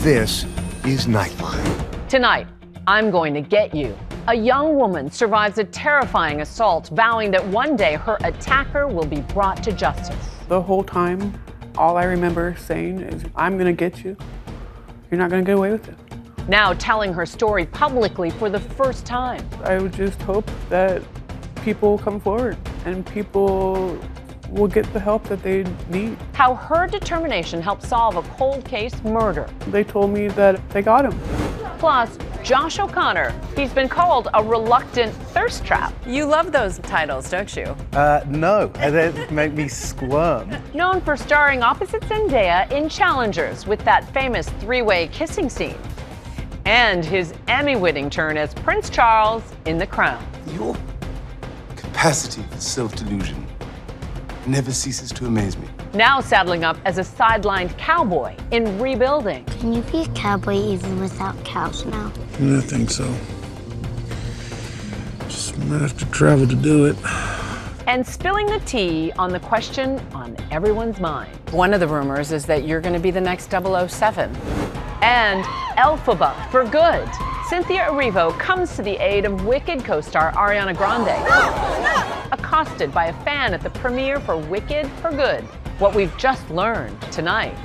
This is Nightline. Tonight, I'm going to get you. A young woman survives a terrifying assault, vowing that one day her attacker will be brought to justice. The whole time, all I remember saying is, I'm gonna get you. You're not gonna get away with it. Now telling her story publicly for the first time. I would just hope that people come forward and people will get the help that they need. How her determination helped solve a cold case murder. They told me that they got him. Plus, Josh O'Connor. He's been called a reluctant thirst trap. You love those titles, don't you? No, they make me squirm. Known for starring opposite Zendaya in Challengers with that famous three-way kissing scene. And his Emmy-winning turn as Prince Charles in The Crown. Your capacity for self-delusion never ceases to amaze me. Now saddling up as a sidelined cowboy in Rebuilding. Can you be a cowboy even without cows now? I think so. Just might have to travel to do it. And spilling the tea on the question on everyone's mind. One of the rumors is that you're going to be the next 007. And Elphaba for good. Cynthia Erivo comes to the aid of Wicked co-star Ariana Grande. Accosted by a fan at the premiere for Wicked for Good. What we've just learned tonight.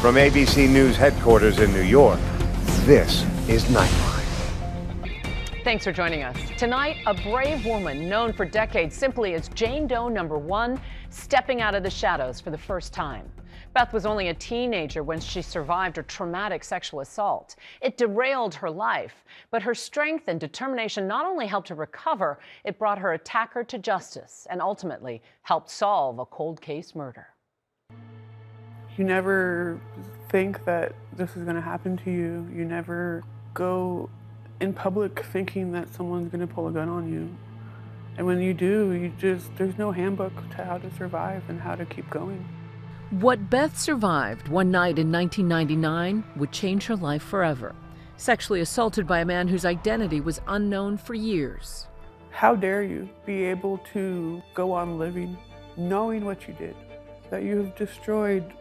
From ABC News headquarters in New York, this is Nightline. Thanks for joining us. Tonight, a brave woman known for decades simply as Jane Doe #1, stepping out of the shadows for the first time. Beth was only a teenager when she survived a traumatic sexual assault. It derailed her life, but her strength and determination not only helped her recover, it brought her attacker to justice and ultimately helped solve a cold case murder. You never think that this is gonna happen to you. You never go in public thinking that someone's gonna pull a gun on you. And when you do, there's no handbook to how to survive and how to keep going. What Beth survived one night in 1999 would change her life forever. Sexually assaulted by a man whose identity was unknown for years. How dare you be able to go on living knowing what you did, that you have destroyed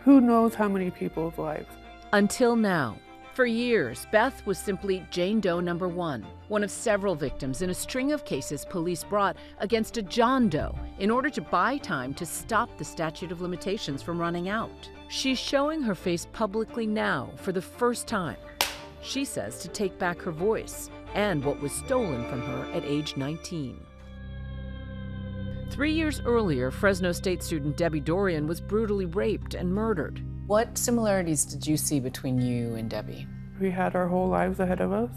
who knows how many people's lives. Until now. For years, Beth was simply Jane Doe #1, one of several victims in a string of cases police brought against a John Doe in order to buy time to stop the statute of limitations from running out. She's showing her face publicly now for the first time. She says to take back her voice and what was stolen from her at age 19. 3 years earlier, Fresno State student Debbie Dorian was brutally raped and murdered. What similarities did you see between you and Debbie? We had our whole lives ahead of us.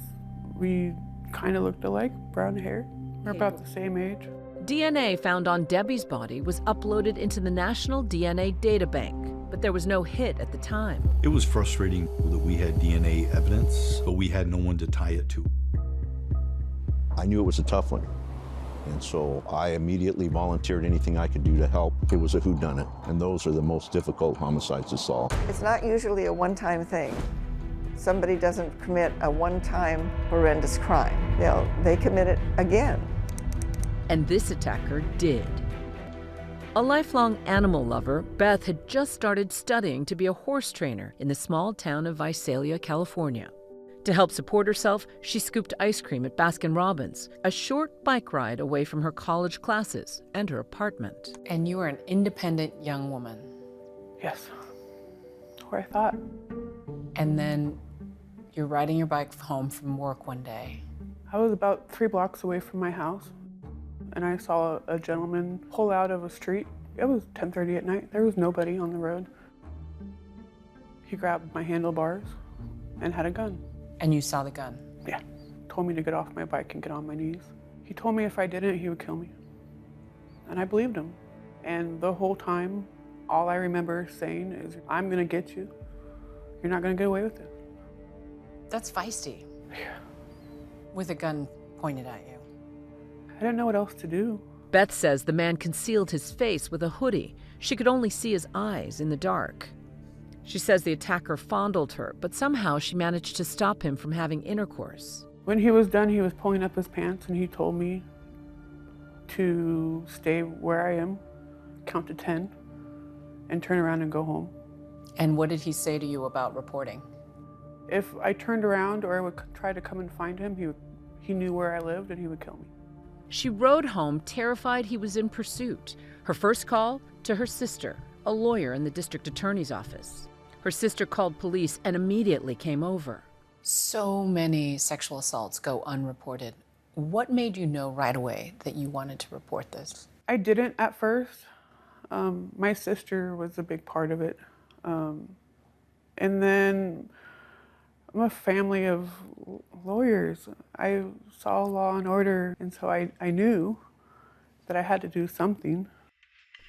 We kind of looked alike, brown hair. We're about the same age. DNA found on Debbie's body was uploaded into the National DNA Databank, but there was no hit at the time. It was frustrating that we had DNA evidence, but we had no one to tie it to. I knew it was a tough one. And so I immediately volunteered anything I could do to help. It was a whodunit, and those are the most difficult homicides to solve. It's not usually a one-time thing. Somebody doesn't commit a one-time horrendous crime. They commit it again. And this attacker did. A lifelong animal lover, Beth had just started studying to be a horse trainer in the small town of Visalia, California. To help support herself, she scooped ice cream at Baskin-Robbins, a short bike ride away from her college classes and her apartment. And you are an independent young woman. Yes, or I thought. And then you're riding your bike home from work one day. I was about 3 blocks away from my house, and I saw a gentleman pull out of a street. It was 10:30 at night. There was nobody on the road. He grabbed my handlebars and had a gun. And you saw the gun? Yeah. Told me to get off my bike and get on my knees. He told me if I didn't, he would kill me. And I believed him. And the whole time, all I remember saying is, I'm gonna get you. You're not gonna get away with it. That's feisty. Yeah. With a gun pointed at you. I didn't know what else to do. Beth says the man concealed his face with a hoodie. She could only see his eyes in the dark. She says the attacker fondled her, but somehow she managed to stop him from having intercourse. When he was done, he was pulling up his pants and he told me to stay where I am, count to 10, and turn around and go home. And what did he say to you about reporting? If I turned around or I would try to come and find him, he knew where I lived and he would kill me. She rode home terrified he was in pursuit. Her first call to her sister, a lawyer in the district attorney's office. Her sister called police and immediately came over. So many sexual assaults go unreported. What made you know right away that you wanted to report this? I didn't at first. My sister was a big part of it. And then I'm a family of lawyers. I saw Law and Order, and so I knew that I had to do something.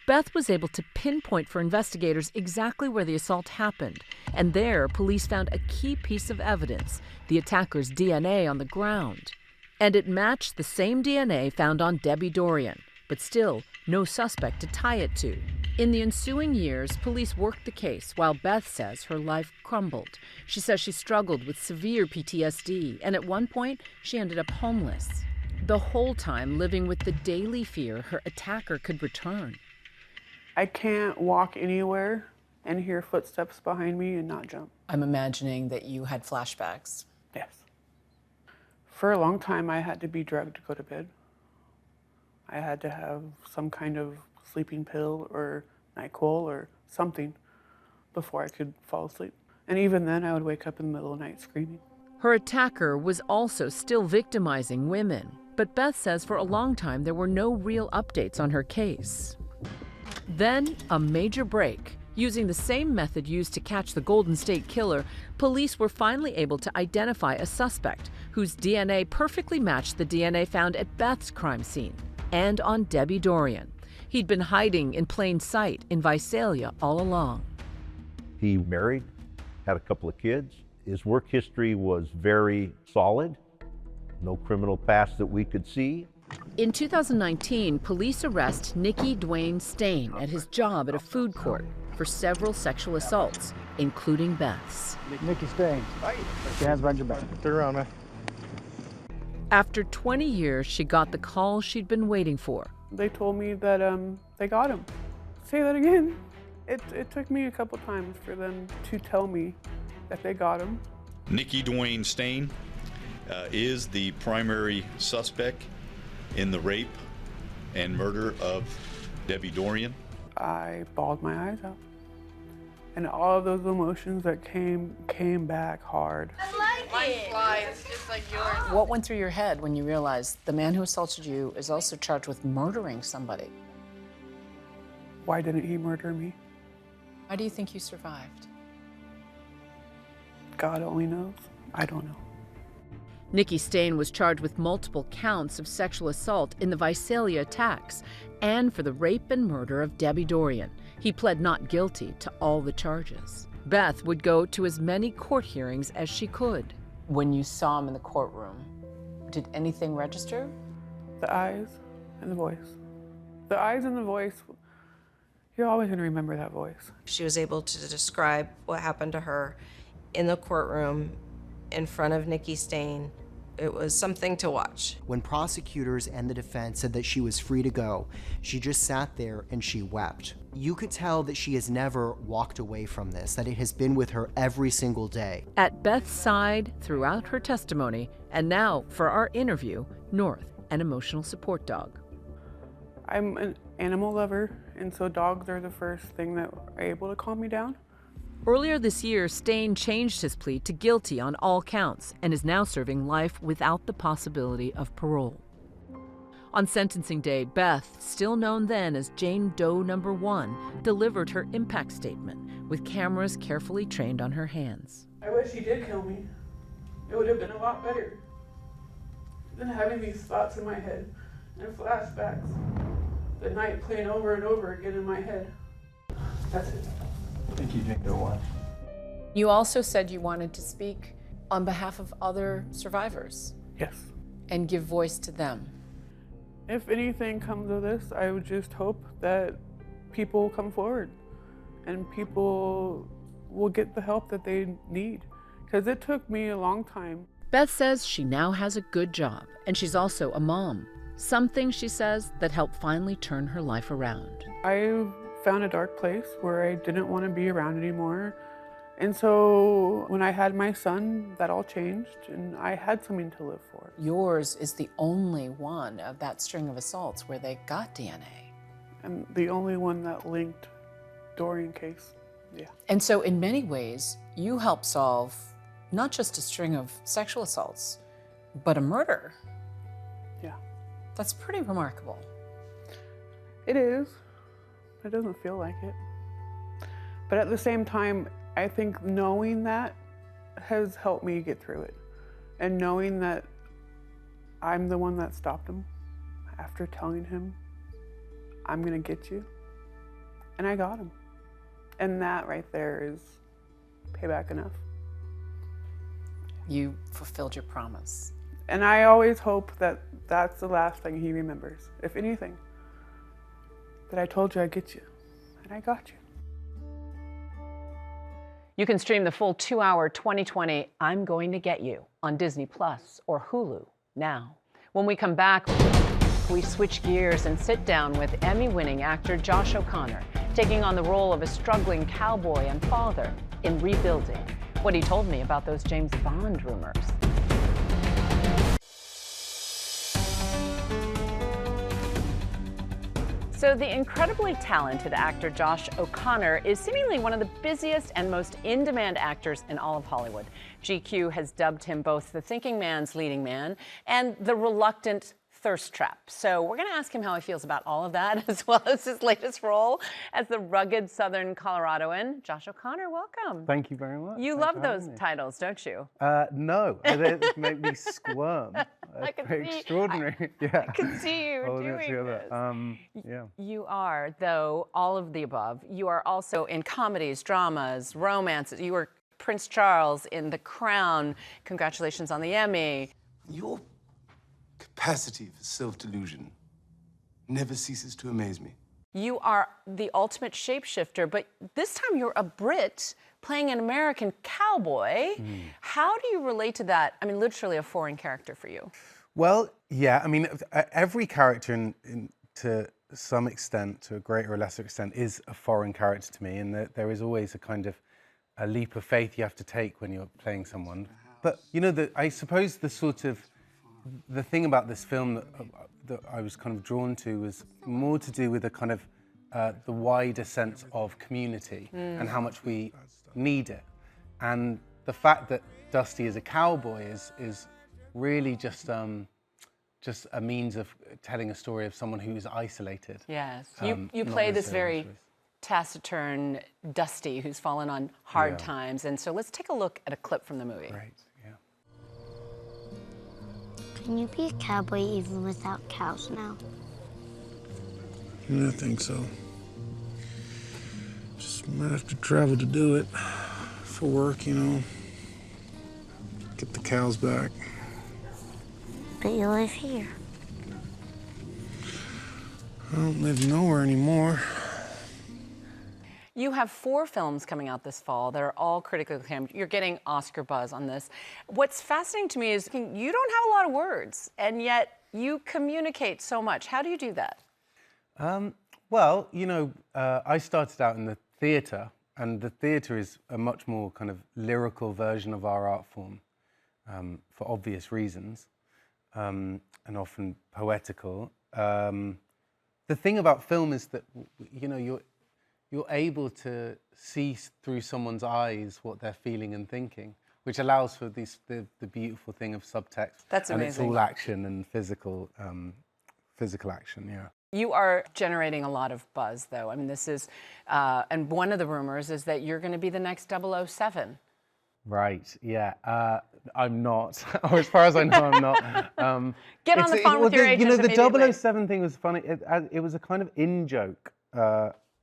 Beth was able to pinpoint for investigators exactly where the assault happened, and there police found a key piece of evidence, the attacker's DNA on the ground. And it matched the same DNA found on Debbie Dorian, but still no suspect to tie it to. In the ensuing years, police worked the case while Beth says her life crumbled. She says she struggled with severe PTSD, and at one point, she ended up homeless. The whole time living with the daily fear her attacker could return. I can't walk anywhere and hear footsteps behind me and not jump. I'm imagining that you had flashbacks. Yes. For a long time, I had to be drugged to go to bed. I had to have some kind of sleeping pill or NyQuil or something before I could fall asleep. And even then, I would wake up in the middle of the night screaming. Her attacker was also still victimizing women, but Beth says for a long time there were no real updates on her case. Then, a major break. Using the same method used to catch the Golden State Killer, police were finally able to identify a suspect whose DNA perfectly matched the DNA found at Beth's crime scene and on Debbie Dorian. He'd been hiding in plain sight in Visalia all along. He married, had a couple of kids. His work history was very solid, no criminal past that we could see. In 2019, police arrest Nicky Dwayne Stain at his job at a food court for several sexual assaults, including Beth's. Nicky Stain, put your hands behind your back. Turn around, man. After 20 years, she got the call she'd been waiting for. They told me that they got him. Say that again. It took me a couple times for them to tell me that they got him. Nicky Dwayne Stain is the primary suspect in the rape and murder of Debbie Dorian. I bawled my eyes out. And all of those emotions that came back hard. Just like yours. What went through your head when you realized the man who assaulted you is also charged with murdering somebody? Why didn't he murder me? Why do you think you survived? God only knows. I don't know. Nicky Stain was charged with multiple counts of sexual assault in the Visalia attacks and for the rape and murder of Debbie Dorian. He pled not guilty to all the charges. Beth would go to as many court hearings as she could. When you saw him in the courtroom, did anything register? The eyes and the voice. The eyes and the voice, you're always going to remember that voice. She was able to describe what happened to her in the courtroom in front of Nicky Stain. It was something to watch. When prosecutors and the defense said that she was free to go, she just sat there and she wept. You could tell that she has never walked away from this, that it has been with her every single day. At Beth's side throughout her testimony, and now for our interview, North, an emotional support dog. I'm an animal lover, and so dogs are the first thing that are able to calm me down. Earlier this year, Stain changed his plea to guilty on all counts and is now serving life without the possibility of parole. On sentencing day, Beth, still known then as Jane Doe Number 1, delivered her impact statement with cameras carefully trained on her hands. I wish he did kill me. It would have been a lot better than having these thoughts in my head and flashbacks. The night playing over and over again in my head. That's it. Thank you, Jane Doe 1. You also said you wanted to speak on behalf of other survivors. Yes. And give voice to them. If anything comes of this, I would just hope that people come forward and people will get the help that they need. Because it took me a long time. Beth says she now has a good job, and she's also a mom. Something, she says, that helped finally turn her life around. I found a dark place where I didn't want to be around anymore. And so when I had my son, that all changed, and I had something to live for. Yours is the only one of that string of assaults where they got DNA. I'm the only one that linked Dorian case, yeah. And so in many ways, you helped solve not just a string of sexual assaults, but a murder. Yeah. That's pretty remarkable. It is. It doesn't feel like it. But at the same time, I think knowing that has helped me get through it. And knowing that I'm the one that stopped him after telling him, I'm gonna get you. And I got him. And that right there is payback enough. You fulfilled your promise. And I always hope that that's the last thing he remembers, if anything. That I told you I'd get you, and I got you. You can stream the full 2-hour 2020 I'm Going to Get You on Disney Plus or Hulu now. When we come back, we switch gears and sit down with Emmy-winning actor Josh O'Connor, taking on the role of a struggling cowboy and father in Rebuilding. What he told me about those James Bond rumors. So the incredibly talented actor Josh O'Connor is seemingly one of the busiest and most in-demand actors in all of Hollywood. GQ has dubbed him both the thinking man's leading man and the reluctant thirst trap. So we're going to ask him how he feels about all of that, as well as his latest role as the rugged Southern Coloradoan. Josh O'Connor, welcome. Thank you very much. You Thanks love those titles, don't you? No, they make me squirm. I can Very see, extraordinary. Yeah. I can see you doing this. Yeah. You are, though, all of the above. You are also in comedies, dramas, romances. You were Prince Charles in The Crown. Congratulations on the Emmy. Your capacity for self-delusion never ceases to amaze me. You are the ultimate shapeshifter, but this time you're a Brit playing an American cowboy. How do you relate to that? I mean, literally a foreign character for you. Well, yeah, I mean, every character to some extent, to a greater or lesser extent, is a foreign character to me, and there is always a kind of a leap of faith you have to take when you're playing someone. But, you know, I suppose the thing about this film that I was kind of drawn to was more to do with a kind of the wider sense of community and how much we need it. And the fact that Dusty is a cowboy is really just a means of telling a story of someone who is isolated. Yes, you play this very taciturn Dusty who's fallen on hard times. And so let's take a look at a clip from the movie. Great. Can you be a cowboy even without cows now? I think so. Just might have to travel to do it. For work, you know. Get the cows back. But you live here. I don't live nowhere anymore. You have 4 films coming out this fall that are all critically acclaimed. You're getting Oscar buzz on this. What's fascinating to me is you don't have a lot of words, and yet you communicate so much. How do you do that? Well, you know, I started out in the theatre, and the theatre is a much more kind of lyrical version of our art form, for obvious reasons, and often poetical. The thing about film is that, you know, you're able to see through someone's eyes what they're feeling and thinking, which allows for the beautiful thing of subtext. That's amazing. And it's all action and physical action, yeah. You are generating a lot of buzz, though. I mean, this is, and one of the rumors is that you're going to be the next 007. Right, yeah. I'm not. Or as far as I know, I'm not. Get on the phone with your agent You know, the immediately. 007 thing was funny. It was a kind of in-joke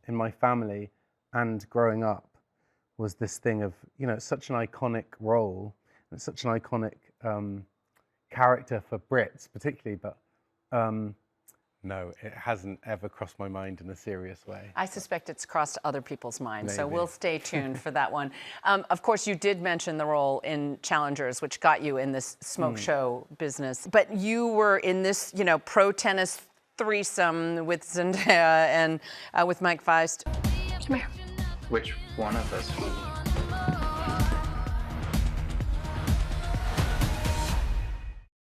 in my family and growing up, was this thing of, you know, it's such an iconic role, and it's such an iconic character for Brits particularly, but no, it hasn't ever crossed my mind in a serious way. I suspect it's crossed other people's minds, so Maybe. we'll stay tuned for that one. Of course, you did mention the role in Challengers, which got you in this smoke show business, but you were in this, you know, pro-tennis threesome with Zendaya and with Mike Feist. Come here. Which one of us?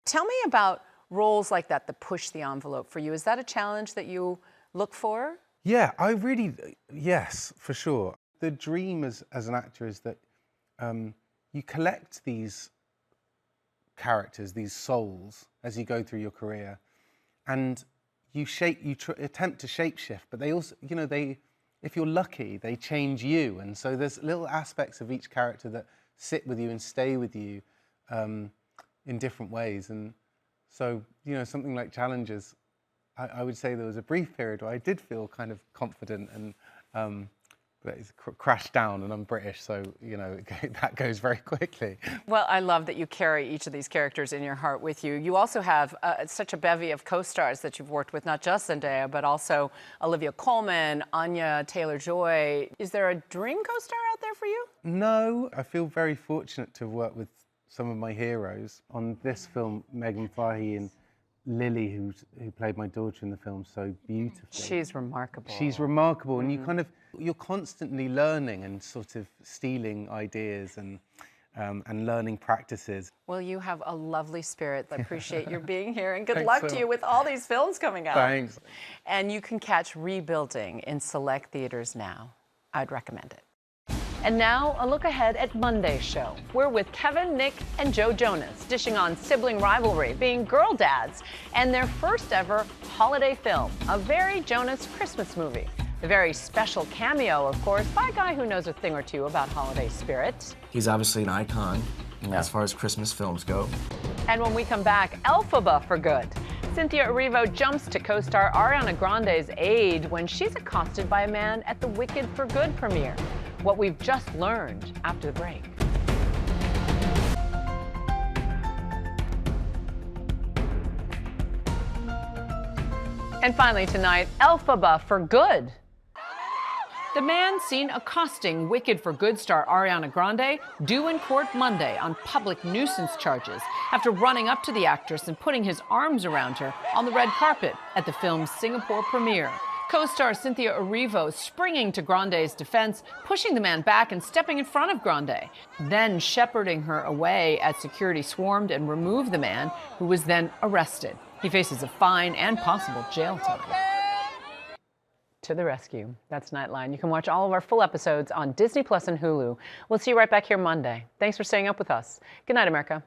Tell me about roles like that push the envelope for you. Is that a challenge that you look for? Yeah, yes, for sure. The dream as an actor is that you collect these characters, these souls, as you go through your career, and you attempt to shapeshift, but they also, if you're lucky, they change you. And so there's little aspects of each character that sit with you and stay with you in different ways. And so, something like Challenges, I would say there was a brief period where I did feel kind of confident, and but it's crashed down, and I'm British, so that goes very quickly. Well, I love that you carry each of these characters in your heart with you. You also have such a bevy of co-stars that you've worked with, not just Zendaya, but also Olivia Colman, Anya Taylor-Joy. Is there a dream co-star out there for you? No, I feel very fortunate to have worked with some of my heroes. On this film, Megan Fahey and Lily, who played my daughter in the film so beautifully. She's remarkable. She's remarkable, and you're constantly learning and sort of stealing ideas and learning practices. Well, you have a lovely spirit. I appreciate your being here, and good luck to you with all these films coming out. Thanks. And you can catch Rebuilding in select theaters now. I'd recommend it. And now, a look ahead at Monday's show. We're with Kevin, Nick, and Joe Jonas, dishing on sibling rivalry, being girl dads, and their first ever holiday film, a very Jonas Christmas movie. The very special cameo, of course, by a guy who knows a thing or two about holiday spirit. He's obviously an icon as far as Christmas films go. And when we come back, Elphaba for good. Cynthia Erivo jumps to co-star Ariana Grande's aid when she's accosted by a man at the Wicked for Good premiere. What we've just learned after the break. And finally tonight, Elphaba for good. The man seen accosting Wicked for Good star Ariana Grande due in court Monday on public nuisance charges after running up to the actress and putting his arms around her on the red carpet at the film's Singapore premiere. Co-star Cynthia Erivo springing to Grande's defense, pushing the man back and stepping in front of Grande, then shepherding her away as security swarmed and removed the man, who was then arrested. He faces a fine and possible jail time. To the rescue. That's Nightline. You can watch all of our full episodes on Disney Plus and Hulu. We'll see you right back here Monday. Thanks for staying up with us. Good night, America.